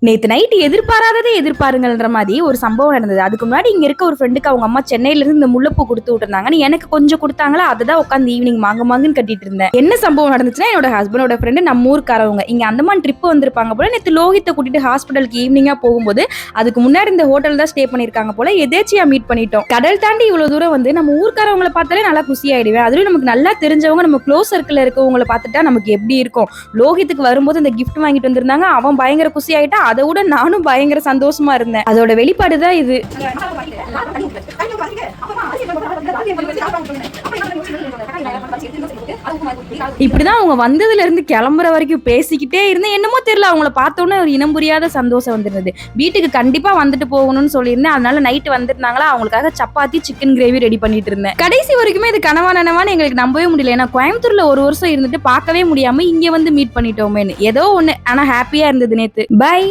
நேத்து நைட்டு எதிர்பாராததே எதிர்பாருங்கன்ற மாதிரி ஒரு சம்பவம் நடந்தது. அதுக்கு முன்னாடி இங்க இருக்க ஒரு ஃப்ரெண்டுக்கு அவங்க அம்மா சென்னையில இருந்து இந்த முல்லைப்பூ கொடுத்து விட்டுருந்தாங்க. எனக்கு கொஞ்சம் கொடுத்தாங்களா, அதை தான் உட்காந்து ஈவினிங் மாங்குன்னு கட்டிட்டு இருந்தேன். என்ன சம்பவம் நடந்துச்சுன்னா, என்னோட ஹஸ்பண்டோட ஃப்ரெண்டு நம்ம ஊருக்காரவங்க இங்க அந்தமான் ட்ரிப் வந்திருப்பாங்க போல. நேற்று லோகித்தை கூட்டிட்டு ஹாஸ்பிட்டலுக்கு ஈவினிங்கா போகும்போது அதுக்கு முன்னாடி இந்த ஹோட்டல் தான் ஸ்டே பண்ணிருக்காங்க போல. எதேச்சியா மீட் பண்ணிட்டோம். கடல் தாண்டி இவ்வளவு தூரம் வந்து நம்ம ஊருக்காரவங்களை பார்த்தாலே நல்லா குசி ஆயிடுவேன். அதுலயும் நமக்கு நல்லா தெரிஞ்சவங்க, நம்ம க்ளோஸ் சர்க்கிள் இருக்கவங்களை பார்த்துட்டா நமக்கு எப்படி இருக்கும். லோகித்துக்கு வரும்போது இந்த கிஃப்ட் வாங்கிட்டு வந்திருந்தாங்க. அவன் பயங்கர குசி ஆயிட்டா. அதை விட நானும் பயங்கர சந்தோஷமா இருந்தேன். அதோட வெளிப்பாடு தான் இது. இப்படிதான் அவங்க வந்ததுல இருந்து கிளம்புற வரைக்கும் பேசிக்கிட்டே இருந்தேன். என்னமோ தெரியல, அவங்கள பார்த்தோன்னே ஒரு இனம் புரியாத சந்தோஷம் வந்துருந்தது. வீட்டுக்கு கண்டிப்பா வந்துட்டு போகணும்னு சொல்லியிருந்தேன். அதனால நைட்டு வந்துருந்தாங்களா, அவங்களுக்காக சப்பாத்தி சிக்கன் கிரேவி ரெடி பண்ணிட்டு இருந்தேன். கடைசி வரைக்குமே இது கனவா நனவான்னு எங்களுக்கு நம்பவே முடியல. ஏன்னா கோயம்புத்தூர்ல ஒரு வருஷம் இருந்துட்டு பார்க்கவே முடியாம இங்க வந்து மீட் பண்ணிட்டோமேன்னு. ஏதோ ஒண்ணு, ஆனா ஹாப்பியா இருந்தது நேத்து. பை.